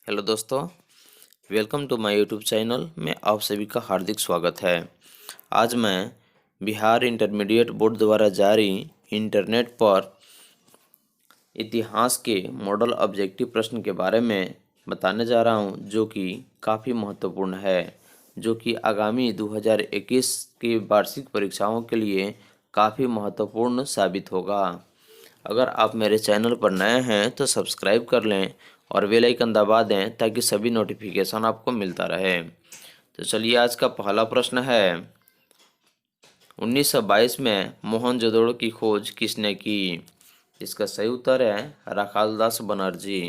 Hello दोस्तों, welcome to my YouTube channel में आप सभी का हार्दिक स्वागत है। आज मैं बिहार इंटरमीडिएट बोर्ड द्वारा जारी इंटरनेट पर इतिहास के मॉडल ऑब्जेक्टिव प्रश्न के बारे में बताने जा रहा हूं, जो कि काफ़ी महत्वपूर्ण है, जो कि आगामी 2021 की वार्षिक परीक्षाओं के लिए काफ़ी महत्वपूर्ण साबित होगा। अगर आप मेरे चैनल पर नए हैं तो सब्सक्राइब कर लें और बेल आइकन दबा दें ताकि सभी नोटिफिकेशन आपको मिलता रहे। तो चलिए, आज का पहला प्रश्न है, 1922 में मोहनजोदड़ो की खोज किसने की? इसका सही उत्तर है राखालदास बनर्जी।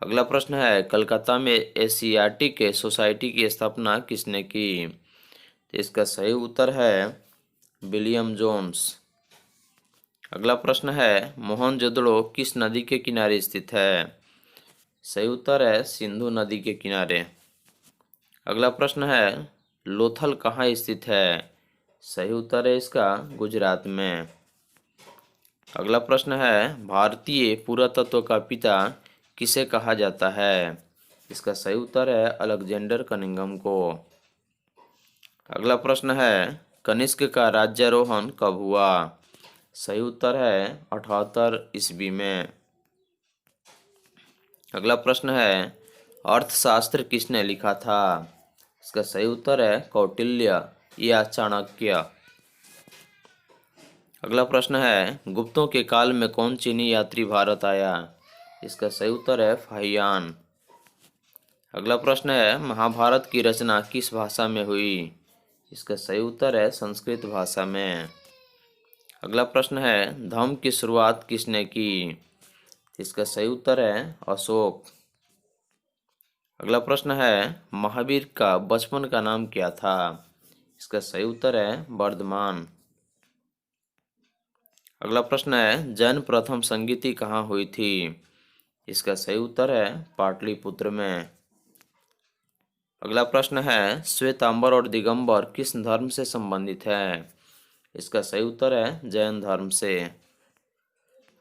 अगला प्रश्न है, कलकत्ता में एशियाटिक सोसाइटी की स्थापना किसने की? तो इसका सही उत्तर है विलियम जोन्स। अगला प्रश्न है, मोहनजोदड़ो किस नदी के किनारे स्थित है? सही उत्तर है सिंधु नदी के किनारे। अगला प्रश्न है, लोथल कहाँ स्थित है? सही उत्तर है इसका गुजरात में। अगला प्रश्न है, भारतीय पुरातत्व का पिता किसे कहा जाता है? इसका सही उत्तर है अलेक्जेंडर कनिंघम को। अगला प्रश्न है, कनिष्क का राज्यारोहण कब हुआ? सही उत्तर है 78 ईस्वी में। अगला प्रश्न है, अर्थशास्त्र किसने लिखा था? इसका सही उत्तर है कौटिल्य या चाणक्य। अगला प्रश्न है, गुप्तों के काल में कौन चीनी यात्री भारत आया? इसका सही उत्तर है फाहियान। अगला प्रश्न है, महाभारत की रचना किस भाषा में हुई? इसका सही उत्तर है संस्कृत भाषा में। अगला प्रश्न है, धम्म की शुरुआत किसने की? इसका सही उत्तर है अशोक। अगला प्रश्न है, महावीर का बचपन का नाम क्या था? इसका सही उत्तर है वर्धमान। अगला प्रश्न है, जैन प्रथम संगीति कहाँ हुई थी? इसका सही उत्तर है पाटलिपुत्र में। अगला प्रश्न है, श्वेतांबर और दिगंबर किस धर्म से संबंधित है? इसका सही उत्तर है जैन धर्म से।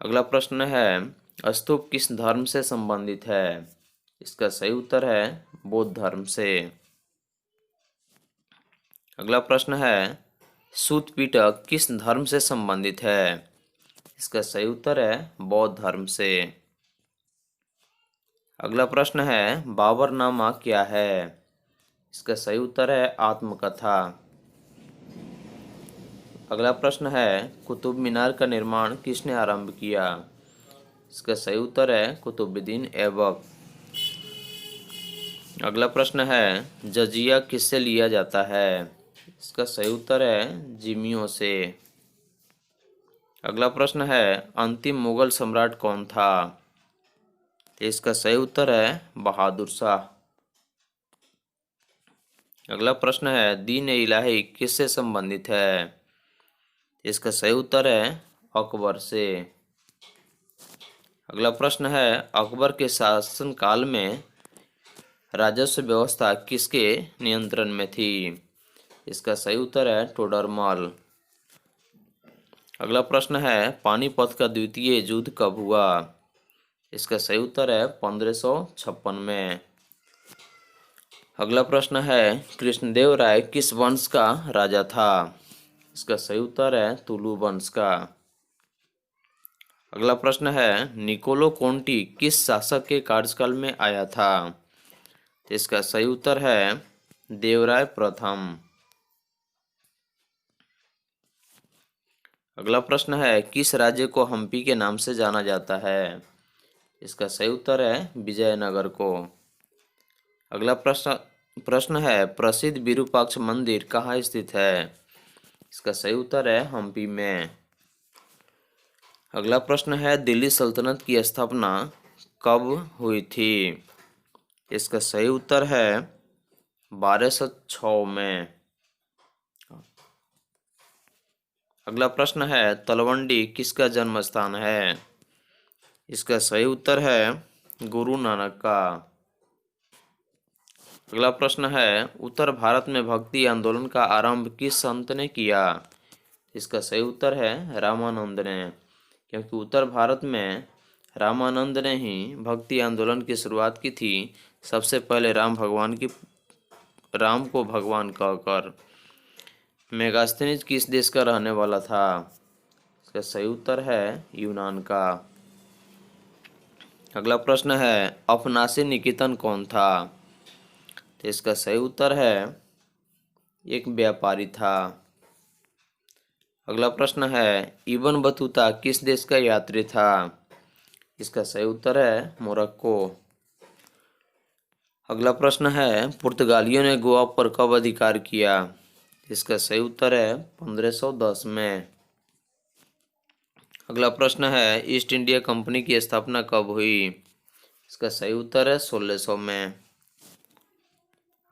अगला प्रश्न है, स्तूप किस धर्म से संबंधित है? इसका सही उत्तर है बौद्ध धर्म से। अगला प्रश्न है, सूत पिटक किस धर्म से संबंधित है? इसका सही उत्तर है बौद्ध धर्म से। अगला प्रश्न है, बाबरनामा क्या है? इसका सही उत्तर है आत्मकथा। अगला प्रश्न है, कुतुब मीनार का निर्माण किसने आरंभ किया? इसका सही उत्तर है कुतुबुद्दीन ऐबक। अगला प्रश्न है, जजिया किससे लिया जाता है? इसका सही उत्तर है जिमियों से। अगला प्रश्न है, अंतिम मुगल सम्राट कौन था? इसका सही उत्तर है बहादुर शाह। अगला प्रश्न है, दीन ए इलाही किससे संबंधित है? इसका सही उत्तर है अकबर से। अगला प्रश्न है, अकबर के शासनकाल में राजस्व व्यवस्था किसके नियंत्रण में थी? इसका सही उत्तर है टोडरमल। अगला प्रश्न है, पानीपत का द्वितीय युद्ध कब हुआ? इसका सही उत्तर है 1556 में। अगला प्रश्न है, कृष्णदेव राय किस वंश का राजा था? इसका सही उत्तर है तुलु वंश का। अगला प्रश्न है, निकोलो कोंटी किस शासक के कार्यकाल में आया था? इसका सही उत्तर है देवराय प्रथम। अगला प्रश्न है, किस राज्य को हम्पी के नाम से जाना जाता है? इसका सही उत्तर है विजयनगर को। अगला प्रश्न है, प्रसिद्ध विरूपाक्ष मंदिर कहाँ स्थित है? इसका सही उत्तर है हम्पी में। अगला प्रश्न है, दिल्ली सल्तनत की स्थापना कब हुई थी? इसका सही उत्तर है 1206 में। अगला प्रश्न है, तलवंडी किसका जन्म स्थान है? इसका सही उत्तर है गुरु नानक का। अगला प्रश्न है, उत्तर भारत में भक्ति आंदोलन का आरंभ किस संत ने किया? इसका सही उत्तर है रामानंद ने, क्योंकि उत्तर भारत में रामानंद ने ही भक्ति आंदोलन की शुरुआत की थी, सबसे पहले राम को भगवान कहकर। मेगास्थनीज किस देश का रहने वाला था? इसका सही उत्तर है यूनान का। अगला प्रश्न है अफनासी निकेतन कौन था? तो इसका सही उत्तर है एक व्यापारी था। अगला प्रश्न है इब्न बतूता किस देश का यात्री था? इसका सही उत्तर है मोरक्को। अगला प्रश्न है पुर्तगालियों ने गोवा पर कब अधिकार किया? इसका सही उत्तर है 1510 में। अगला प्रश्न है ईस्ट इंडिया कंपनी की स्थापना कब हुई? इसका सही उत्तर है 1600 में।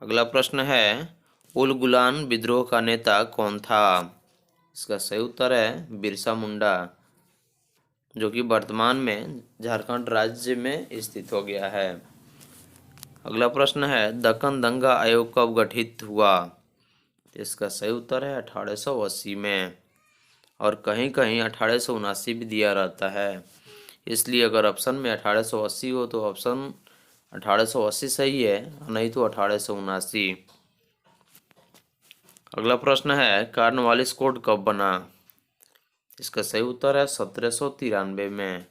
अगला प्रश्न है उल गुलान विद्रोह का नेता कौन था? इसका सही उत्तर है बिरसा मुंडा, जो कि वर्तमान में झारखंड राज्य में स्थित हो गया है। अगला प्रश्न है दक्कन दंगा आयोग कब गठित हुआ? इसका सही उत्तर है 1880 में, और कहीं कहीं 1879 भी दिया रहता है, इसलिए अगर ऑप्शन में 1880 हो तो ऑप्शन 1880 सही है, नहीं तो 1879। अगला प्रश्न है कॉर्नवालिस कोड कब बना? इसका सही उत्तर है 1793 में।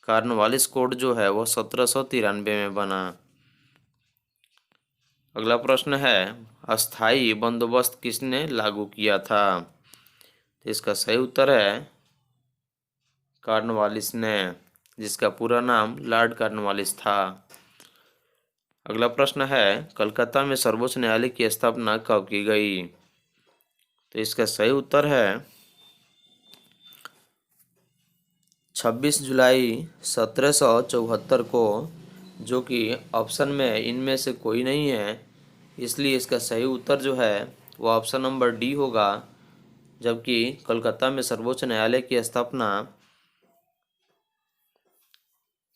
कॉर्नवालिस कोड जो है वो 1793 में बना। अगला प्रश्न है अस्थाई बंदोबस्त किसने लागू किया था? इसका सही उत्तर है कॉर्नवालिस ने, जिसका पूरा नाम लॉर्ड कॉर्नवालिस था। अगला प्रश्न है कलकत्ता में सर्वोच्च न्यायालय की स्थापना कब की गई? तो इसका सही उत्तर है 26 जुलाई 1774 को, जो कि ऑप्शन में इनमें से कोई नहीं है, इसलिए इसका सही उत्तर जो है वो ऑप्शन नंबर डी होगा, जबकि कलकत्ता में सर्वोच्च न्यायालय की स्थापना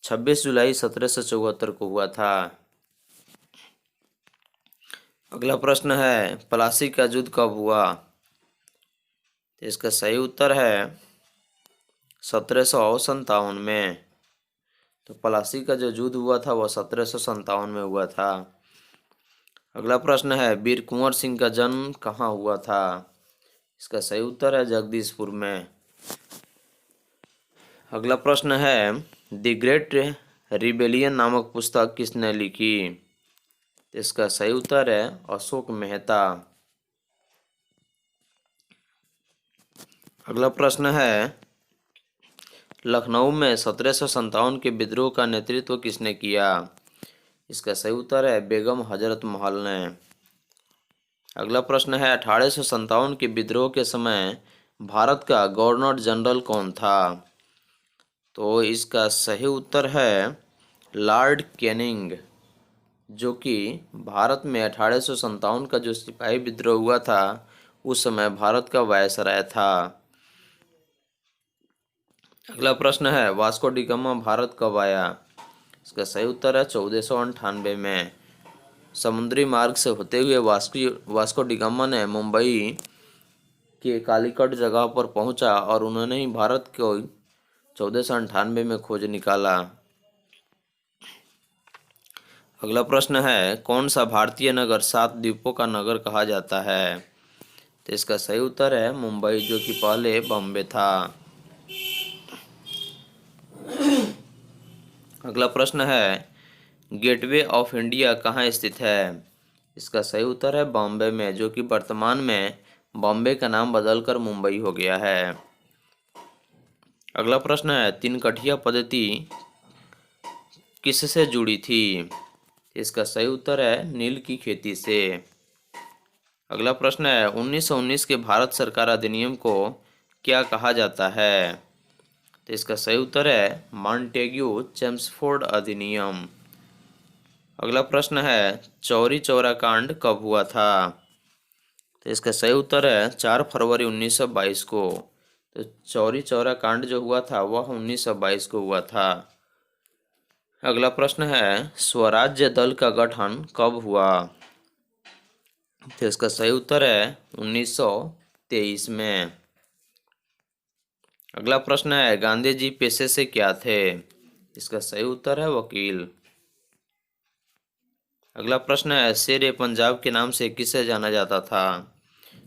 26 जुलाई 1774 को हुआ था। अगला प्रश्न है प्लासी का युद्ध कब हुआ? तो इसका सही उत्तर है 1757 में। तो प्लासी का जो युद्ध हुआ था वह 1757 में हुआ था। अगला प्रश्न है वीर कुंवर सिंह का जन्म कहाँ हुआ था? इसका सही उत्तर है जगदीशपुर में। अगला प्रश्न है द ग्रेट रिबेलियन नामक पुस्तक किसने लिखी? इसका सही उत्तर है अशोक मेहता। अगला प्रश्न है लखनऊ में 1757 के विद्रोह का नेतृत्व किसने किया? इसका सही उत्तर है बेगम हजरत महल ने। अगला प्रश्न है 1857 के विद्रोह के समय भारत का गवर्नर जनरल कौन था? तो इसका सही उत्तर है लॉर्ड कैनिंग, जो कि भारत में 1857 का जो सिपाही विद्रोह हुआ था उस समय भारत का वायसराय था। अगला प्रश्न है वास्को डी गामा भारत कब आया? इसका सही उत्तर है 1498 में। समुद्री मार्ग से होते हुए वास्को डी गामा ने मुंबई के कालीकट जगह पर पहुंचा और उन्होंने ही भारत को 1498 में खोज निकाला। अगला प्रश्न है कौन सा भारतीय नगर 7 द्वीपों का नगर कहा जाता है? तो इसका सही उत्तर है मुंबई, जो कि पहले बॉम्बे था। अगला प्रश्न है गेटवे ऑफ इंडिया कहाँ स्थित है? इसका सही उत्तर है बॉम्बे में, जो कि वर्तमान में बॉम्बे का नाम बदलकर मुंबई हो गया है। अगला प्रश्न है तिनकठिया पद्धति किससे जुड़ी थी? इसका सही उत्तर है नील की खेती से। अगला प्रश्न है 1919 के भारत सरकार अधिनियम को क्या कहा जाता है? तो इसका सही उत्तर है मॉन्टेग्यू चेम्सफोर्ड अधिनियम। अगला प्रश्न है चौरी चौरा कांड कब हुआ था? तो इसका सही उत्तर है 4 फरवरी 1922 को। तो चौरी चौरा कांड जो हुआ था वह 1922 को हुआ था। अगला प्रश्न है स्वराज्य दल का गठन कब हुआ? तो इसका सही उत्तर है 1923 में। अगला प्रश्न है गांधी जी पेशे से क्या थे? इसका सही उत्तर है वकील। अगला प्रश्न है, शेर ए पंजाब के नाम से किसे जाना जाता था?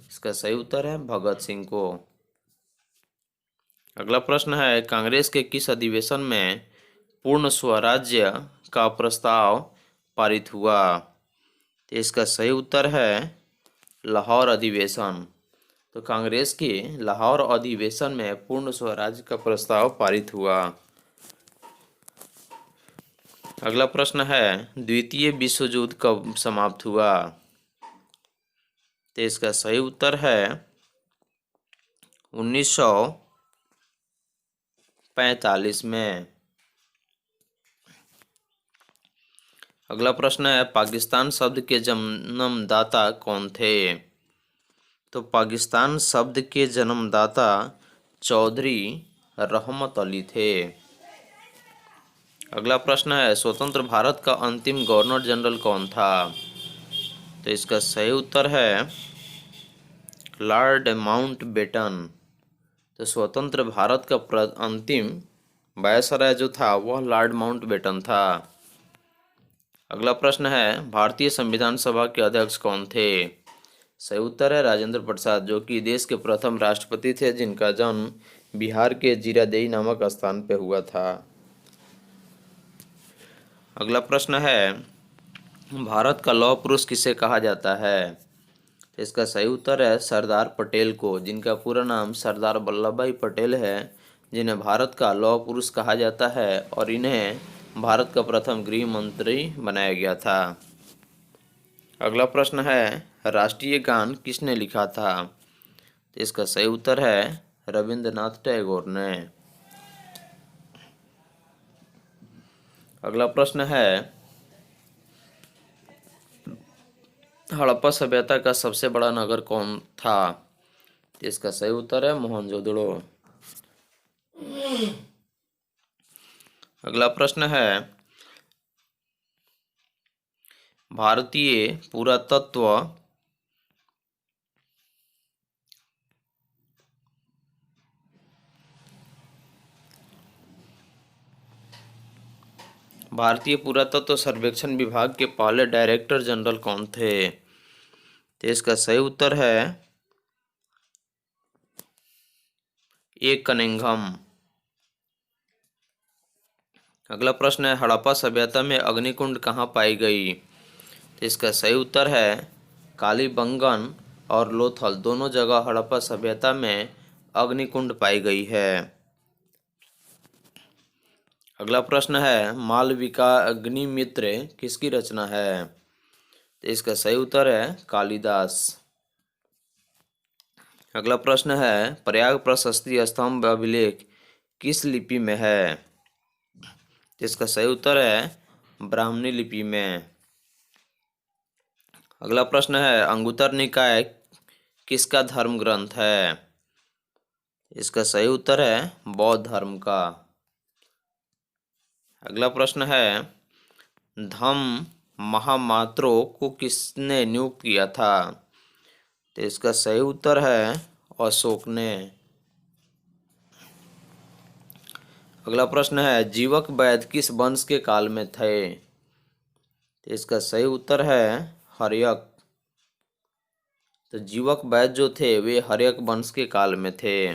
इसका सही उत्तर है भगत सिंह को। अगला प्रश्न है, कांग्रेस के किस अधिवेशन में पूर्ण स्वराज्य का प्रस्ताव पारित हुआ? तो इसका सही उत्तर है लाहौर अधिवेशन। तो कांग्रेस के लाहौर अधिवेशन में पूर्ण स्वराज्य का प्रस्ताव पारित हुआ। अगला प्रश्न है, द्वितीय विश्व युद्ध कब समाप्त हुआ? तो इसका सही उत्तर है 1945 में। अगला प्रश्न है, पाकिस्तान शब्द के जन्मदाता कौन थे? तो पाकिस्तान शब्द के जन्मदाता चौधरी रहमत अली थे। अगला प्रश्न है, स्वतंत्र भारत का अंतिम गवर्नर जनरल कौन था? तो इसका सही उत्तर है लॉर्ड माउंटबेटन। तो स्वतंत्र भारत का अंतिम वायसराय जो था वह लॉर्ड माउंटबेटन था। अगला प्रश्न है, भारतीय संविधान सभा के अध्यक्ष कौन थे? सही उत्तर है राजेंद्र प्रसाद, जो कि देश के प्रथम राष्ट्रपति थे जिनका जन्म बिहार के जीरादेई नामक स्थान पर हुआ था। अगला प्रश्न है, भारत का लौह पुरुष किसे कहा जाता है? इसका सही उत्तर है सरदार पटेल को, जिनका पूरा नाम सरदार वल्लभ भाई पटेल है, जिन्हें भारत का लौह पुरुष कहा जाता है और इन्हें भारत का प्रथम गृह मंत्री बनाया गया था। अगला प्रश्न है, राष्ट्रीय गान किसने लिखा था? तो इसका सही उत्तर है रविंद्रनाथ टैगोर ने। अगला प्रश्न है, हड़प्पा सभ्यता का सबसे बड़ा नगर कौन था? इसका सही उत्तर है मोहनजोदड़ो। अगला प्रश्न है, भारतीय पुरातत्व सर्वेक्षण विभाग के पहले डायरेक्टर जनरल कौन थे? तो इसका सही उत्तर है ए कनिंघम। अगला प्रश्न है, हड़प्पा सभ्यता में अग्निकुंड कहाँ पाई गई? तो इसका सही उत्तर है कालीबंगन और लोथल, दोनों जगह हड़प्पा सभ्यता में अग्निकुंड पाई गई है। अगला प्रश्न है, मालविका अग्निमित्र किसकी रचना है? तो इसका सही उत्तर है कालिदास। अगला प्रश्न है, प्रयाग प्रशस्ति स्तंभ अभिलेख किस लिपि में है? तो इसका सही उत्तर है ब्राह्मणी लिपि में। अगला प्रश्न है, अंगुत्तर निकाय किसका धर्म ग्रंथ है? इसका सही उत्तर है बौद्ध धर्म का। अगला प्रश्न है, धम्म महामात्रो को किसने नियुक्त किया था? तो इसका सही उत्तर है अशोक ने। अगला प्रश्न है, जीवक वैद्य किस वंश के काल में थे? तो इसका सही उत्तर है हर्यक। तो जीवक वैद्य जो थे वे हर्यक वंश के काल में थे।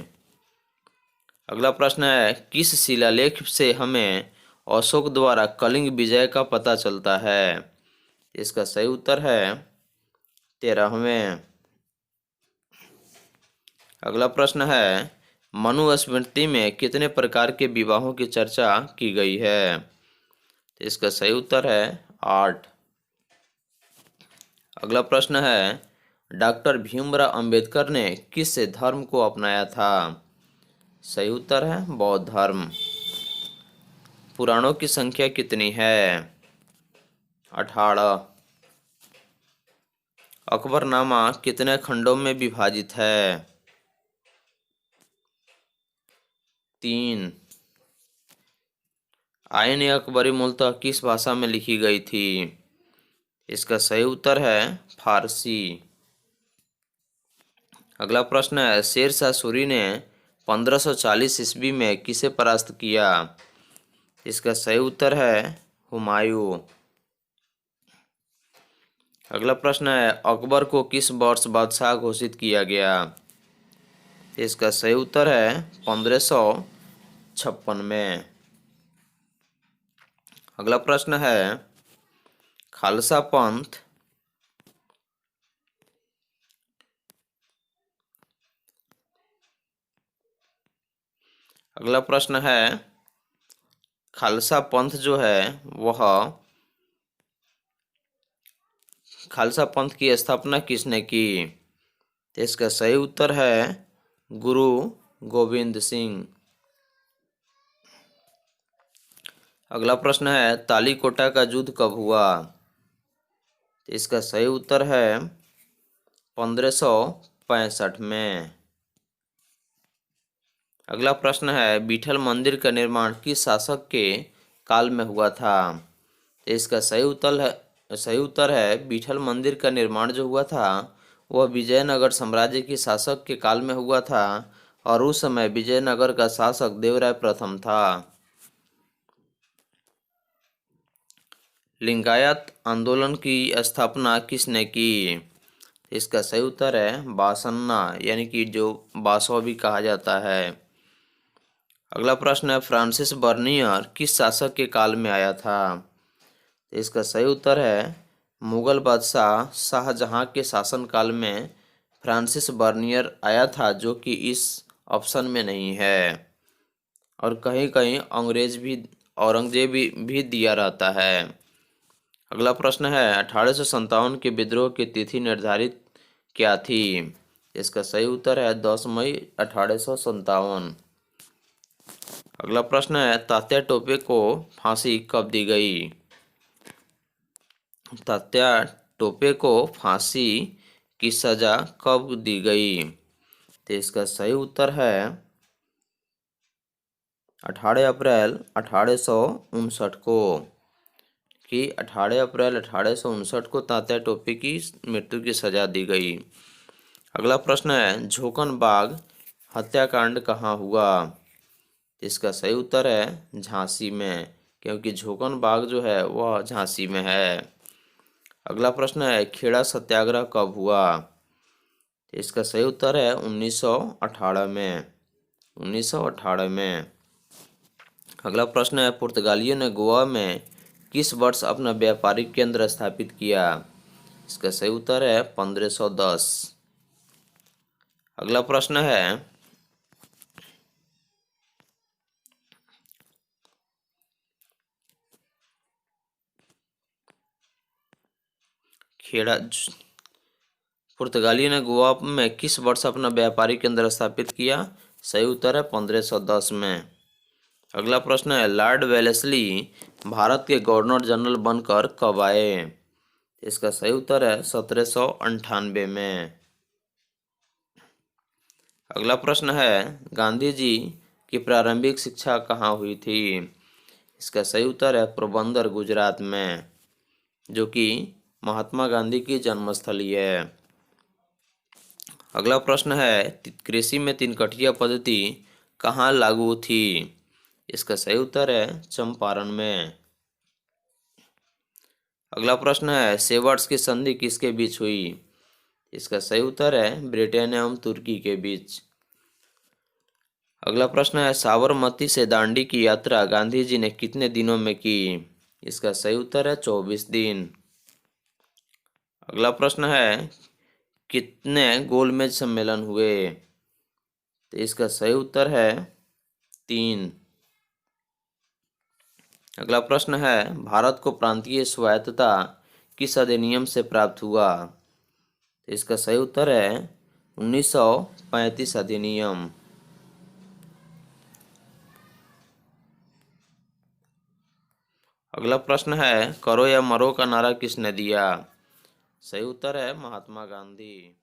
अगला प्रश्न है, किस शिलालेख से हमें अशोक द्वारा कलिंग विजय का पता चलता है? इसका सही उत्तर है 13वें। अगला प्रश्न है, मनुस्मृति में कितने प्रकार के विवाहों की चर्चा की गई है? तो इसका सही उत्तर है 8। अगला प्रश्न है, डॉक्टर भीमराव अंबेडकर ने किस धर्म को अपनाया था? सही उत्तर है बौद्ध धर्म। पुराणों की संख्या कितनी है? 18। अकबरनामा कितने खंडों में विभाजित है? 3। आईन अकबरी मूलतः किस भाषा में लिखी गई थी? इसका सही उत्तर है फारसी। अगला प्रश्न है, शेरशाह सूरी ने 1540 ईस्वी में किसे परास्त किया? इसका सही उत्तर है हुमायूं। अगला प्रश्न है, अकबर को किस वर्ष बादशाह घोषित किया गया? इसका सही उत्तर है 1556 में। अगला प्रश्न है, खालसा पंथ अगला प्रश्न है, खालसा पंथ जो है वह खालसा पंथ की स्थापना किसने की? तो इसका सही उत्तर है गुरु गोविंद सिंह। अगला प्रश्न है, तालीकोटा का युद्ध कब हुआ? तो इसका सही उत्तर है 1565 में। अगला प्रश्न है, बीठल मंदिर का निर्माण किस शासक के काल में हुआ था? तो इसका सही उत्तर है बीठल मंदिर का निर्माण जो हुआ था वह विजयनगर साम्राज्य के शासक के काल में हुआ था और उस समय विजयनगर का शासक देवराय प्रथम था। लिंगायत आंदोलन की स्थापना किसने की? इसका सही उत्तर है बासन्ना, यानी कि जो बासवा भी कहा जाता है। अगला प्रश्न है, फ्रांसिस बर्नियर किस शासक के काल में आया था? इसका सही उत्तर है मुगल बादशाह शाहजहां के शासनकाल में फ्रांसिस बर्नियर आया था, जो कि इस ऑप्शन में नहीं है और कहीं कहीं औरंगजेब भी दिया रहता है। अगला प्रश्न है, 1857 के विद्रोह की तिथि निर्धारित क्या थी? इसका सही उत्तर है 10 मई 1857। अगला प्रश्न है, तात्या टोपे को फांसी कब दी गई? तात्या टोपे को फांसी की सजा कब दी गई? तो इसका सही उत्तर है 18 अप्रैल 1859 को, कि 18 अप्रैल 1859 को तात्या टोपे की मृत्यु की सजा दी गई। अगला प्रश्न है, झोकन बाग हत्याकांड कहाँ हुआ? इसका सही उत्तर है झांसी में, क्योंकि झोकन बाग जो है वह झांसी में है। अगला प्रश्न है, खेड़ा सत्याग्रह कब हुआ? इसका सही उत्तर है 1918 में। 1918 में। अगला प्रश्न है, पुर्तगालियों ने गोवा में किस वर्ष अपना व्यापारिक केंद्र स्थापित किया? इसका सही उत्तर है 1510। अगला प्रश्न है, खेड़ा पुर्तगालियों ने गोवा में किस वर्ष अपना व्यापारिक केंद्र स्थापित किया? सही उत्तर है 1510 में। अगला प्रश्न है, लॉर्ड वेलेस्ली भारत के गवर्नर जनरल बनकर कब आए? इसका सही उत्तर है 1798 में। अगला प्रश्न है, गांधी जी की प्रारंभिक शिक्षा कहाँ हुई थी? इसका सही उत्तर है पोरबंदर, गुजरात में, जो कि महात्मा गांधी की जन्मस्थली है। अगला प्रश्न है, कृषि में तीन कठिया पद्धति कहाँ लागू थी? इसका सही उत्तर है चंपारण में। अगला प्रश्न है, सेवर्स की संधि किसके बीच हुई? इसका सही उत्तर है ब्रिटेन एवं तुर्की के बीच। अगला प्रश्न है, साबरमती से दांडी की यात्रा गांधी जी ने कितने दिनों में की? इसका सही उत्तर है 24 दिन। अगला प्रश्न है, कितने गोलमेज सम्मेलन हुए? तो इसका सही उत्तर है 3। अगला प्रश्न है, भारत को प्रांतीय स्वायत्तता किस अधिनियम से प्राप्त हुआ? तो इसका सही उत्तर है 1935 अधिनियम। अगला प्रश्न है, करो या मरो का नारा किसने दिया? सही उत्तर है महात्मा गांधी।